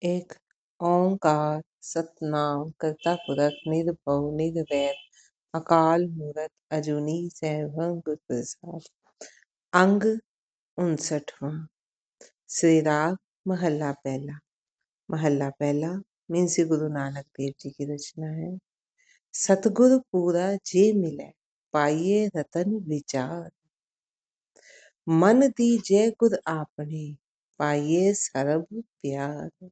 एक ओंकार सतनाम करता पुरख निर्भव निर्वैर अकाल मूरत अजूनी सैभं गुर प्रसाद। अंग 59वां। श्री राग महला पहला। महला पहला मीन्स गुरु नानक देव जी की रचना है। सतगुरु पूरा जे मिले पाइये रतन विचार, मन दीजे गुर आपने पाइये सरब प्यार।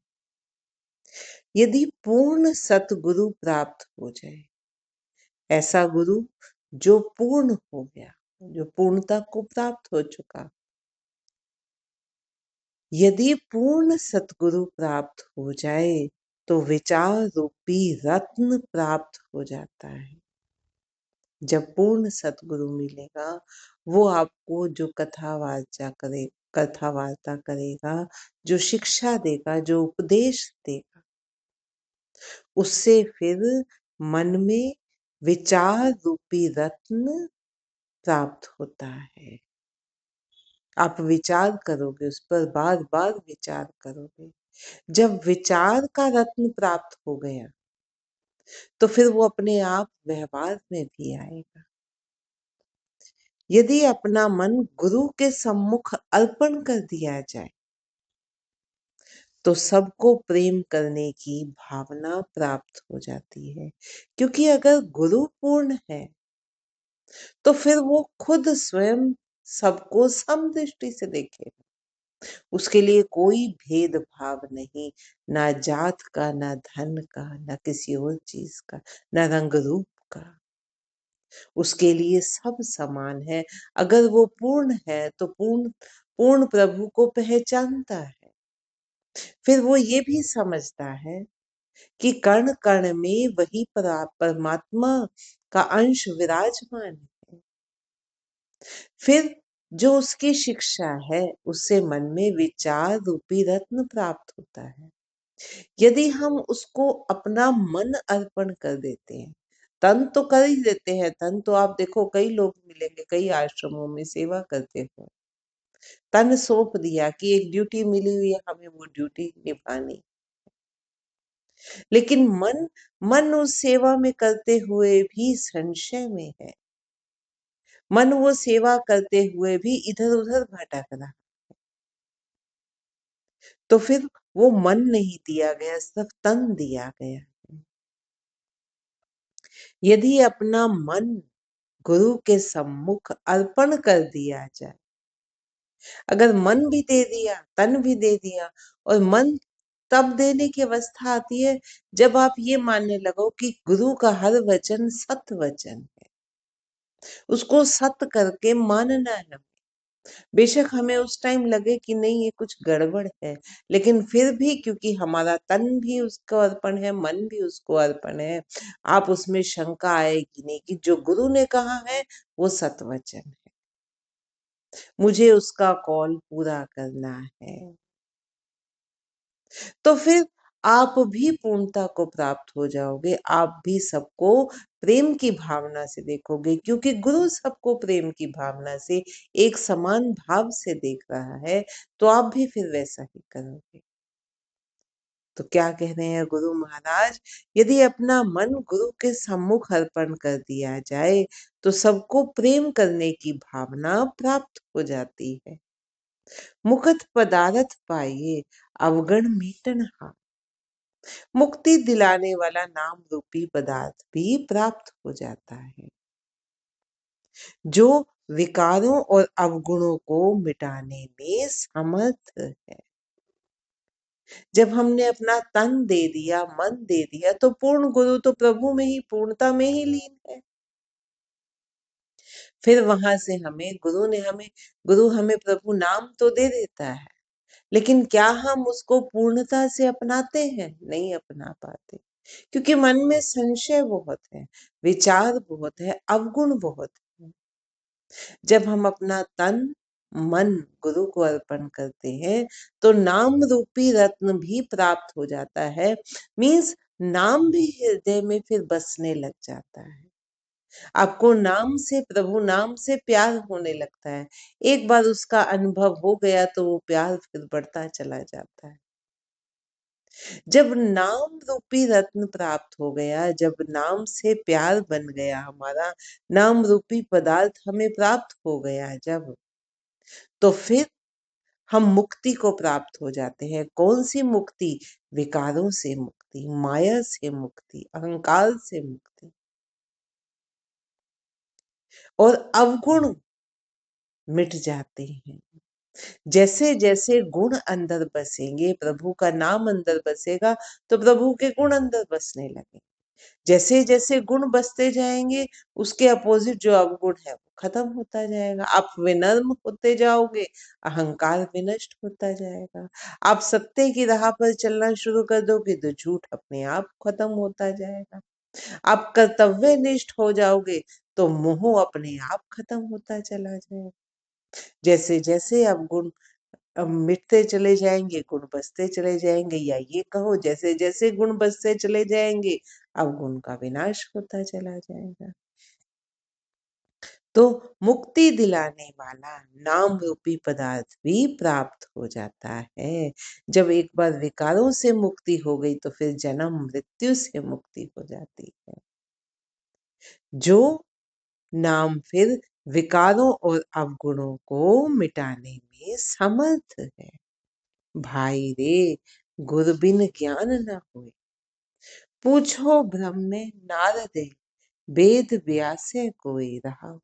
यदि पूर्ण सतगुरु प्राप्त हो जाए, ऐसा गुरु जो पूर्ण हो गया, जो पूर्णता को प्राप्त हो चुका, यदि पूर्ण सतगुरु प्राप्त हो जाए तो विचार रूपी रत्न प्राप्त हो जाता है। जब पूर्ण सतगुरु मिलेगा, वो आपको जो कथा वार्ता करेगा, जो शिक्षा देगा, जो उपदेश देगा, उससे फिर मन में विचार रूपी रत्न प्राप्त होता है। आप विचार करोगे, उस पर बार बार विचार करोगे। जब विचार का रत्न प्राप्त हो गया तो फिर वो अपने आप व्यवहार में भी आएगा। यदि अपना मन गुरु के सम्मुख अर्पण कर दिया जाए तो सबको प्रेम करने की भावना प्राप्त हो जाती है। क्योंकि अगर गुरु पूर्ण है तो फिर वो खुद स्वयं सबको समदृष्टि से देखेगा। उसके लिए कोई भेदभाव नहीं, ना जात का, ना धन का, ना किसी और चीज का, ना रंग रूप का। उसके लिए सब समान है। अगर वो पूर्ण है तो पूर्ण पूर्ण प्रभु को पहचानता है। फिर वो ये भी समझता है कि कण कण में वही परमात्मा का अंश विराजमान है। फिर जो उसकी शिक्षा है, उससे मन में विचार रूपी रत्न प्राप्त होता है। यदि हम उसको अपना मन अर्पण कर देते हैं, तन तो कर ही देते हैं। तन तो आप देखो, कई लोग मिलेंगे कई आश्रमों में सेवा करते हो, तन सौंप दिया कि एक ड्यूटी मिली हुई है, हमें वो ड्यूटी निभानी। लेकिन मन उस सेवा में करते हुए भी संशय में है। मन वो सेवा करते हुए भी इधर उधर भटक रहा। तो फिर वो मन नहीं दिया गया, सिर्फ तन दिया गया। यदि अपना मन गुरु के सम्मुख अर्पण कर दिया जाए, अगर मन भी दे दिया, तन भी दे दिया, और मन तब देने की अवस्था आती है जब आप ये मानने लगो कि गुरु का हर वचन सत्य वचन है। उसको सत्य करके मानना है। बेशक हमें उस टाइम लगे कि नहीं, ये कुछ गड़बड़ है, लेकिन फिर भी क्योंकि हमारा तन भी उसको अर्पण है, मन भी उसको अर्पण है, आप उसमें शंका आएगी नहीं कि जो गुरु ने कहा है वो सत्य वचन है, मुझे उसका कॉल पूरा करना है। तो फिर आप भी पूर्णता को प्राप्त हो जाओगे। आप भी सबको प्रेम की भावना से देखोगे, क्योंकि गुरु सबको प्रेम की भावना से, एक समान भाव से देख रहा है, तो आप भी फिर वैसा ही करोगे। तो क्या कह रहे हैं गुरु महाराज? यदि अपना मन गुरु के सम्मुख अर्पण कर दिया जाए तो सबको प्रेम करने की भावना प्राप्त हो जाती है। मुकत पदारथ पाइए अवगण मीटन हा, मुक्ति दिलाने वाला नाम रूपी पदार्थ भी प्राप्त हो जाता है, जो विकारों और अवगुणों को मिटाने में समर्थ है। जब हमने अपना तन दे दिया, मन दे दिया, तो पूर्ण गुरु तो प्रभु में ही, पूर्णता में ही लीन है। फिर वहां से गुरु हमें प्रभु नाम तो दे देता है, लेकिन क्या हम उसको पूर्णता से अपनाते हैं? नहीं अपना पाते, क्योंकि मन में संशय बहुत है, विचार बहुत है, अवगुण बहुत है। जब हम अपना तन मन गुरु को अर्पण करते हैं तो नाम रूपी रत्न भी प्राप्त हो जाता है। मीन्स नाम भी हृदय में फिर बसने लग जाता है। आपको नाम से, प्रभु नाम से प्यार होने लगता है। एक बार उसका अनुभव हो गया तो वो प्यार फिर बढ़ता चला जाता है। जब नाम रूपी रत्न प्राप्त हो गया, जब नाम से प्यार बन गया हमारा, नाम रूपी पदार्थ हमें प्राप्त हो गया जब, तो फिर हम मुक्ति को प्राप्त हो जाते हैं। कौन सी मुक्ति? विकारों से मुक्ति, माया से मुक्ति, अहंकार से मुक्ति। और अवगुण मिट जाते हैं। जैसे जैसे गुण अंदर बसेंगे, प्रभु का नाम अंदर बसेगा, तो प्रभु के गुण अंदर बसने लगे। जैसे जैसे गुण बसते जाएंगे, उसके अपोजिट जो अवगुण है वो खत्म होता जाएगा। आप विनम्र होते जाओगे, अहंकार विनष्ट होता जाएगा। आप सत्य की राह पर चलना शुरू कर दोगे तो झूठ अपने आप खत्म होता जाएगा। आप कर्तव्यनिष्ठ हो जाओगे तो मोह अपने आप खत्म होता चला जाएगा। जैसे जैसे आप गुण मिटते चले जाएंगे, गुण बसते चले जाएंगे, या ये कहो जैसे जैसे गुण बसते चले जाएंगे, अवगुण का विनाश होता चला जाएगा। तो मुक्ति दिलाने वाला नाम रूपी पदार्थ भी प्राप्त हो जाता है। जब एक बार विकारों से मुक्ति हो गई तो फिर जन्म मृत्यु से मुक्ति हो जाती है। जो नाम फिर विकारों और अवगुणों को मिटाने में समर्थ है। भाई रे, गुर बिन ज्ञान न होए, पूछो ब्रह्म में नारदे, वेद व्यासे कोई रहा।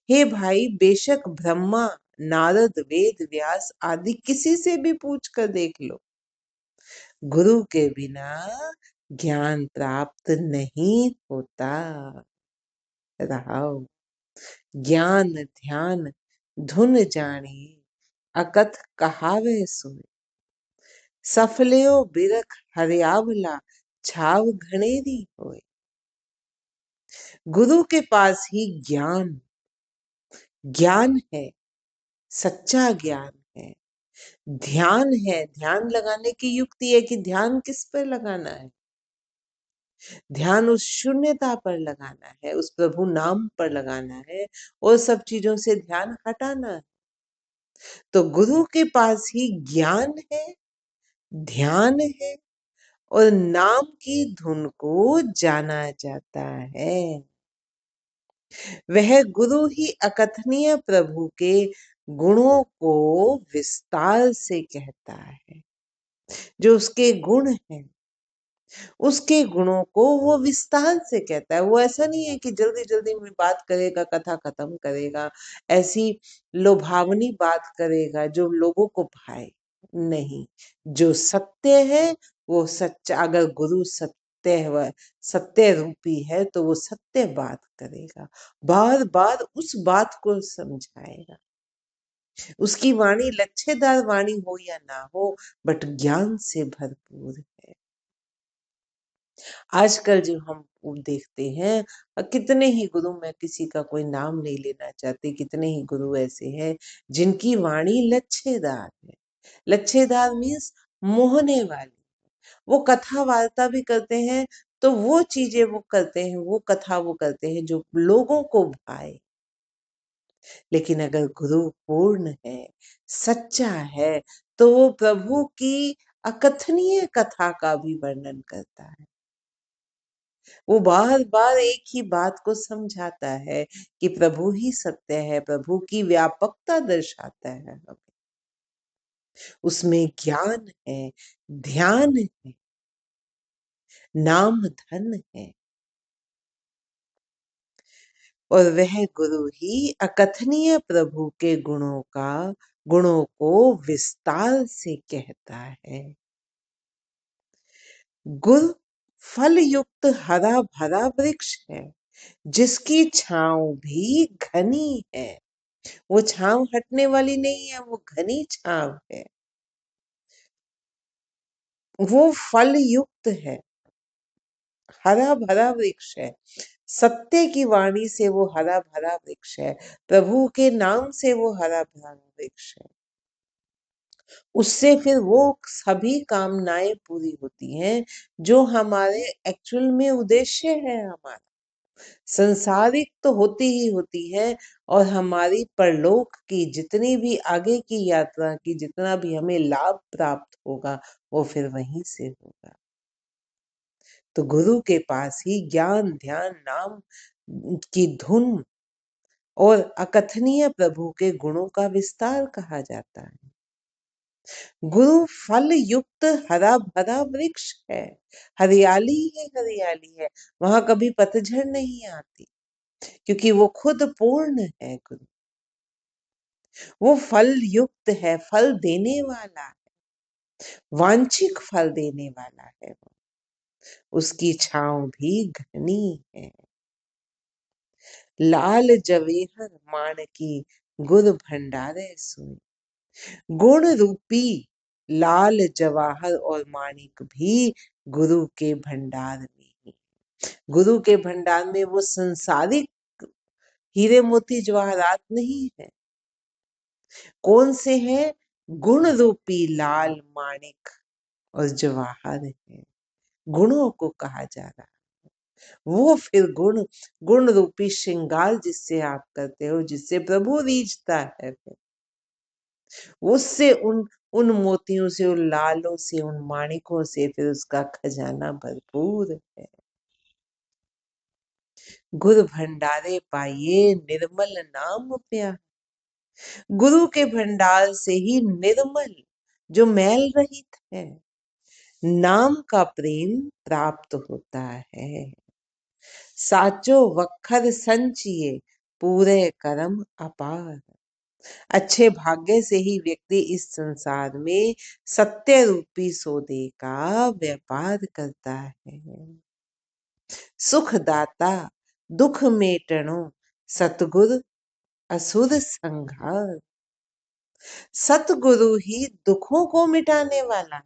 हे भाई, बेशक ब्रह्मा, नारद, वेद व्यास आदि किसी से भी पूछ कर देख लो, गुरु के बिना ज्ञान प्राप्त नहीं होता। रहाओ ज्ञान ध्यान धुन जानी, अकथ कहावे सुन, सफल्यो बिरख हरियावला, छाव घनेरी होए। गुरु के पास ही ज्ञान ज्ञान है, सच्चा ज्ञान है, ध्यान है। ध्यान लगाने की युक्ति है कि ध्यान किस पर लगाना है? ध्यान उस शून्यता पर लगाना है, उस प्रभु नाम पर लगाना है, और सब चीजों से ध्यान हटाना है। तो गुरु के पास ही ज्ञान है, ध्यान है, और नाम की धुन को जाना जाता है। वह गुरु ही अकथनीय प्रभु के गुणों को विस्तार से कहता है। जो उसके गुण हैं, उसके गुणों को वो विस्तार से कहता है। वो ऐसा नहीं है कि जल्दी जल्दी में बात करेगा, कथा खत्म करेगा, ऐसी लोभावनी बात करेगा जो लोगों को भाए। नहीं, जो सत्य है वो सच्चा। अगर गुरु सत्य है, सत्य रूपी है, तो वो सत्य बात करेगा, बार बार उस बात को समझाएगा। उसकी वाणी लच्छेदार वाणी हो या ना हो, बट ज्ञान से भरपूर है। आजकल जो हम देखते हैं, कितने ही गुरु, मैं किसी का कोई नाम नहीं लेना चाहती, कितने ही गुरु ऐसे हैं जिनकी वाणी लच्छेदार है। लच्छेदार मीन्स मोहने वाली। वो कथा वार्ता भी करते हैं, तो वो चीजें वो करते हैं, वो कथा वो करते हैं जो लोगों को भाए। लेकिन अगर गुरु पूर्ण है, सच्चा है, तो वो प्रभु की अकथनीय कथा का भी वर्णन करता है। वो बार बार एक ही बात को समझाता है कि प्रभु ही सत्य है, प्रभु की व्यापकता दर्शाता है हमें। उसमें ज्ञान है, ध्यान है, नाम धन है, और वह गुरु ही अकथनीय प्रभु के गुणों को विस्तार से कहता है। गुरु फल युक्त हरा भरा वृक्ष है, जिसकी छांव भी घनी है। वो छांव हटने वाली नहीं है, वो घनी छांव है। वो फल युक्त है, हरा भरा वृक्ष है। सत्य की वाणी से वो हरा भरा वृक्ष है, प्रभु के नाम से वो हरा भरा वृक्ष है। उससे फिर वो सभी कामनाएं पूरी होती हैं जो हमारे एक्चुअल में उद्देश्य है हमारा। संसारिक तो होती ही होती है, और हमारी परलोक की जितनी भी आगे की यात्रा की जितना भी हमें लाभ प्राप्त होगा वो फिर वहीं से होगा। तो गुरु के पास ही ज्ञान ध्यान नाम की धुन और अकथनीय प्रभु के गुणों का विस्तार कहा जाता है। गुरु फल युक्त हरा भरा वृक्ष है, हरियाली है, हरियाली है, वहां कभी पतझड़ नहीं आती, क्योंकि वो खुद पूर्ण है। गुरु वो फल युक्त है, फल देने वाला है, वांछिक फल देने वाला है। वो उसकी छांव भी घनी है। लाल जवेहर माणकी गुर भंडारे सोई। गुण रूपी लाल जवाहर और माणिक भी गुरु के भंडार में ही। गुरु के भंडार में वो संसारिक हीरे मोती जवाहरात नहीं है। कौन से हैं? गुण रूपी लाल माणिक और जवाहर है। गुणों को कहा जा रहा है। वो फिर गुण रूपी श्रृंगार जिससे आप करते हो, जिससे प्रभु रीझता है, फिर उससे उन मोतियों से, उन लालों से, उन माणिकों से फिर उसका खजाना भरपूर है। गुरु भंडारे पाइए निर्मल नाम प्या। गुरु के भंडार से ही निर्मल, जो मैल रहित है, नाम का प्रेम प्राप्त होता है। साचो वखर संचिए पूरे कर्म अपार। अच्छे भाग्य से ही व्यक्ति इस संसार में सत्य रूपी सौदे का व्यापार करता है। सुखदाता दुख मेटणो सतगुरु असुर संघार। सतगुरु ही दुखों को मिटाने वाला,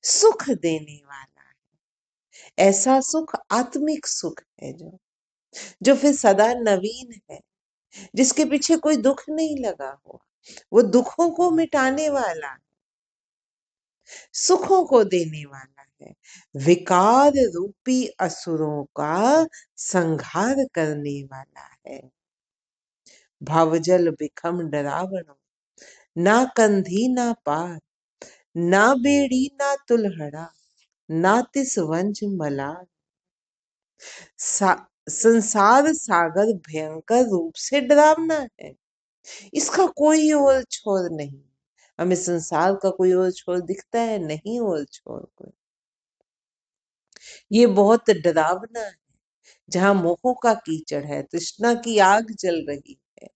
सुख देने वाला है। ऐसा सुख आत्मिक सुख है जो फिर सदा नवीन है, जिसके पीछे कोई दुख नहीं लगा हुआ। वो दुखों को मिटाने वाला, सुखों को देने वाला है। विकार रूपी असुरों का संहार करने वाला है। भवजल बिखम डरावणो ना कंधी ना पार, ना बेड़ी ना तुलहड़ा, ना तिस वंज मलार। संसार सागर भयंकर रूप से डरावना है। इसका कोई ओर छोर नहीं। हमें संसार का कोई और छोर दिखता है? नहीं और छोर कोई। ये बहुत डरावना है, जहां मोह का कीचड़ है, तृष्णा की आग जल रही है।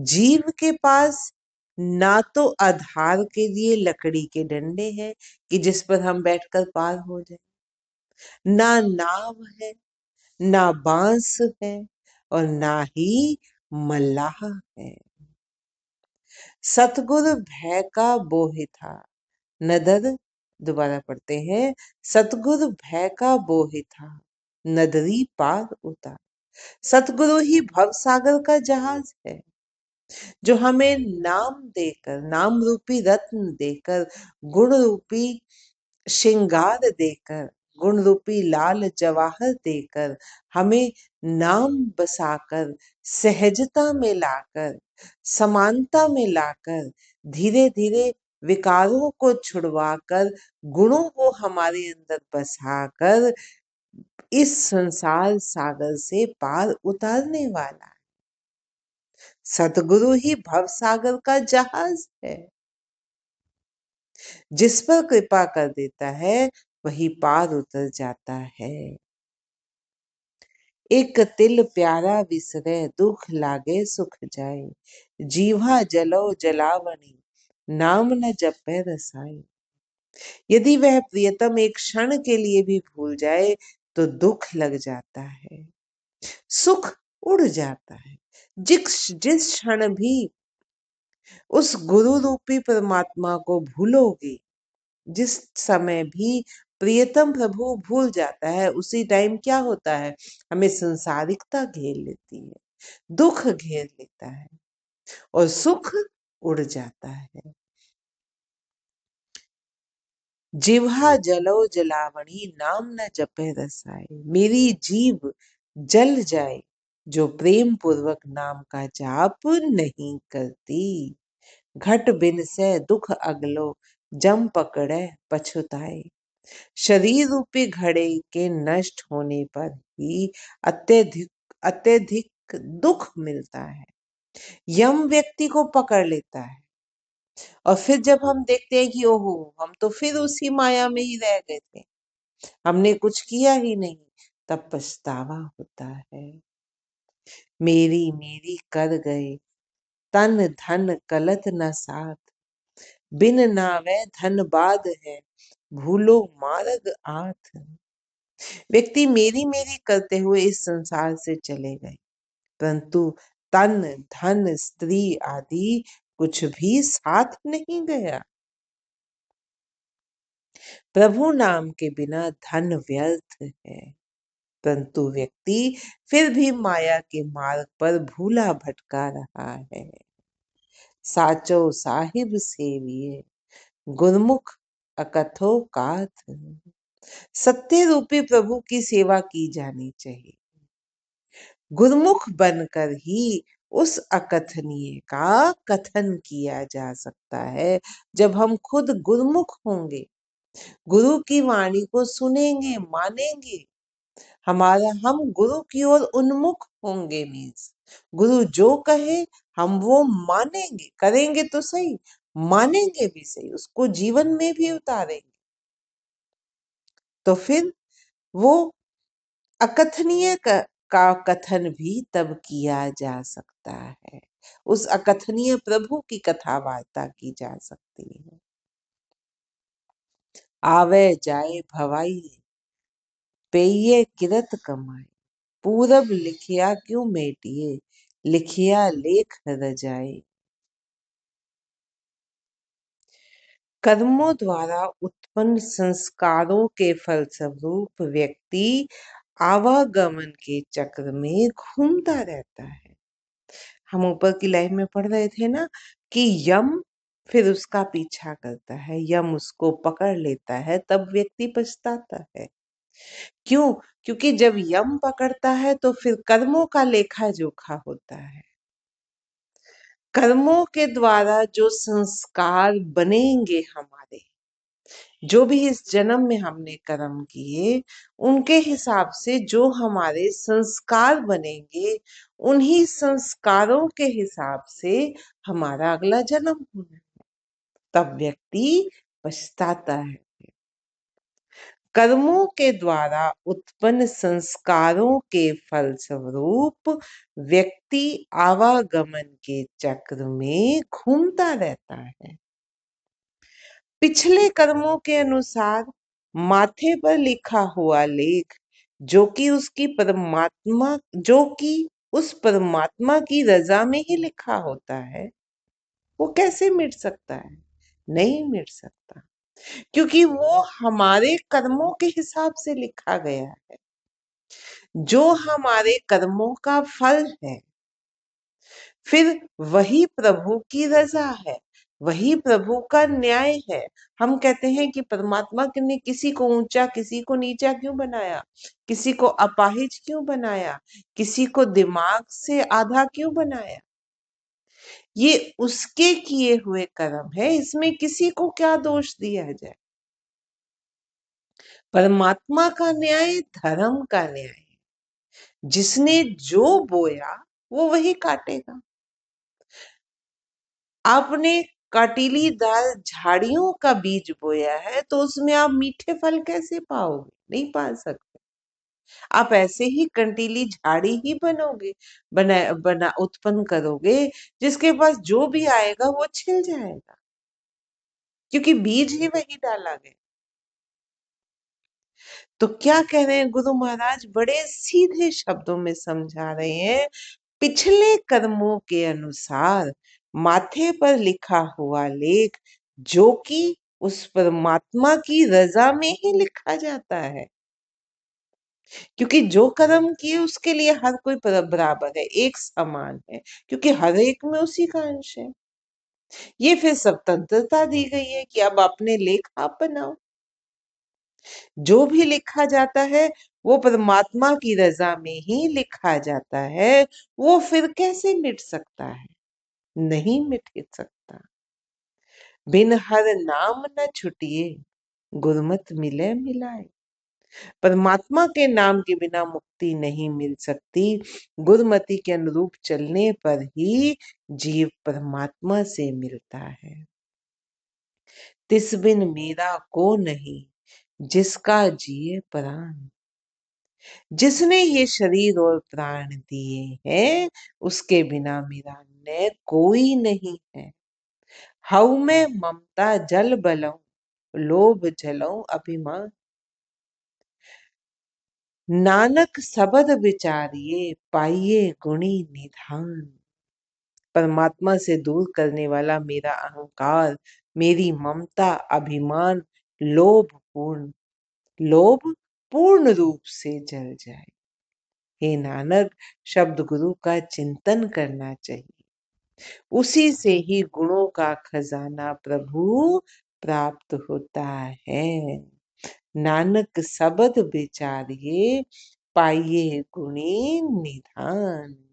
जीव के पास ना तो आधार के लिए लकड़ी के डंडे हैं कि जिस पर हम बैठकर पार हो जाए, ना नाव है, ना बांस है, और ना ही मल्लाह है। सतगुरु भय का बोहि था नदर, दोबारा पढ़ते हैं, सतगुरु भय का बोहि था नदरी पार उतार। सतगुरु ही भव सागर का जहाज है, जो हमें नाम देकर, नाम रूपी रत्न देकर, गुण रूपी श्रृंगार देकर, गुण रूपी लाल जवाहर देकर, हमें नाम बसाकर, सहजता में लाकर, समानता में लाकर, धीरे धीरे विकारों को छुड़वाकर, गुणों को हमारे अंदर बसाकर इस संसार सागर से पार उतारने वाला है। सतगुरु ही भव सागर का जहाज है। जिस पर कृपा कर देता है वही पार उतर जाता है। एक तिल प्यारा विसरे दुख लागे सुख जाए, जीवा जलो जलावनी नाम न जपे रसाई। यदि वह प्रियतम एक क्षण के लिए भी भूल जाए तो दुख लग जाता है, सुख उड़ जाता है। जिस क्षण भी उस गुरु रूपी परमात्मा को भूलोगे, जिस समय भी प्रियतम प्रभु भूल जाता है, उसी टाइम क्या होता है? हमें संसारिकता घेर लेती है, दुख घेर लेता है और सुख उड़ जाता है। जिह्वा जलो जलावणी, नाम न जपे रसाए। मेरी जीभ जल जाए जो प्रेम पूर्वक नाम का जाप नहीं करती। घट बिन से दुख अगलो, जम पकड़े पछुताए। शरीर रूपी घड़े के नष्ट होने पर ही अत्यधिक अत्यधिक दुख मिलता है। यम व्यक्ति को पकड़ लेता है और फिर जब हम देखते हैं कि ओहो, हम तो फिर उसी माया में ही रह गए थे, हमने कुछ किया ही नहीं, तब पछतावा होता है। मेरी मेरी कर गए तन धन कलत न साथ, बिन नावे धन बाध है, भूलो मार्ग आथ। व्यक्ति मेरी मेरी करते हुए इस संसार से चले गए, परंतु तन धन स्त्री आदि कुछ भी साथ नहीं गया। प्रभु नाम के बिना धन व्यर्थ है, परंतु व्यक्ति फिर भी माया के मार्ग पर भूला भटका रहा है। साचो साहिब सेविये, गुरमुख अकथो काथ। सत्य रूपी प्रभु की सेवा की जानी चाहिए। गुरमुख बनकर ही उस अकथनीय का कथन किया जा सकता है। जब हम खुद गुरमुख होंगे, गुरु की वाणी को सुनेंगे, मानेंगे, हम गुरु की ओर उन्मुख होंगे। मीन्स गुरु जो कहे हम वो मानेंगे, करेंगे तो सही, मानेंगे भी सही, उसको जीवन में भी उतारेंगे, तो फिर वो अकथनीय का कथन भी तब किया जा सकता है। उस अकथनीय प्रभु की कथा वार्ता की जा सकती है। आवे जाए भवाई, पेये किरत कमाए। पूरब लिखिया क्यों मेटिए, लिखिया लेख रजाए। कर्मों द्वारा उत्पन्न संस्कारों के फलस्वरूप व्यक्ति आवागमन के चक्र में घूमता रहता है। हम ऊपर की लाइन में पढ़ रहे थे ना कि यम फिर उसका पीछा करता है, यम उसको पकड़ लेता है, तब व्यक्ति पछताता है। क्यों? क्योंकि जब यम पकड़ता है तो फिर कर्मों का लेखा जोखा होता है। कर्मों के द्वारा जो संस्कार बनेंगे हमारे, जो भी इस जन्म में हमने कर्म किए, उनके हिसाब से जो हमारे संस्कार बनेंगे, उन्हीं संस्कारों के हिसाब से हमारा अगला जन्म होना है। तब व्यक्ति पछताता है। कर्मों के द्वारा उत्पन्न संस्कारों के फलस्वरूप व्यक्ति आवागमन के चक्र में घूमता रहता है। पिछले कर्मों के अनुसार माथे पर लिखा हुआ लेख जो कि उस परमात्मा की रजा में ही लिखा होता है, वो कैसे मिट सकता है? नहीं मिट सकता, क्योंकि वो हमारे कर्मों के हिसाब से लिखा गया है। जो हमारे कर्मों का फल है, फिर वही प्रभु की रजा है, वही प्रभु का न्याय है। हम कहते हैं कि परमात्मा ने किसी को ऊंचा, किसी को नीचा क्यों बनाया, किसी को अपाहिज क्यों बनाया, किसी को दिमाग से आधा क्यों बनाया? ये उसके किए हुए कर्म है, इसमें किसी को क्या दोष दिया जाए? परमात्मा का न्याय धर्म का न्याय है। जिसने जो बोया वो वही काटेगा। आपने कांटीलीदार झाड़ियों का बीज बोया है तो उसमें आप मीठे फल कैसे पाओगे? नहीं पा सकते। आप ऐसे ही कंटीली झाड़ी ही बना उत्पन्न करोगे, जिसके पास जो भी आएगा वो छिल जाएगा, क्योंकि बीज ही वही डाला गया। तो क्या कह रहे हैं गुरु महाराज? बड़े सीधे शब्दों में समझा रहे हैं। पिछले कर्मों के अनुसार माथे पर लिखा हुआ लेख, जो कि उस परमात्मा की रजा में ही लिखा जाता है, क्योंकि जो कर्म किए उसके लिए हर कोई बराबर है, एक समान है, क्योंकि हर एक में उसी का अंश है। ये फिर स्वतंत्रता दी गई है कि अब अपने लेख आप बनाओ। जो भी लिखा जाता है वो परमात्मा की रजा में ही लिखा जाता है। वो फिर कैसे मिट सकता है? नहीं मिट सकता। बिन हर नाम न छुटिए, गुरमत मिले मिलाए। परमात्मा के नाम के बिना मुक्ति नहीं मिल सकती। गुरमति के अनुरूप चलने पर ही जीव परमात्मा से मिलता है। तिस बिन मेरा को नहीं, जिसका जिए प्राण। जिसने ये शरीर और प्राण दिए हैं, उसके बिना मेरा न कोई नहीं है। हऊ में ममता जल बलऊं, लोभ जलऊं अभिमान। नानक सबद विचारिये, पाइये गुणी निधान। परमात्मा से दूर करने वाला मेरा अहंकार, मेरी ममता, अभिमान, लोभ पूर्ण रूप से जल जाए। हे नानक, शब्द गुरु का चिंतन करना चाहिए। उसी से ही गुणों का खजाना प्रभु प्राप्त होता है। नानक सबद विचारिये, पाइये गुणी निधान।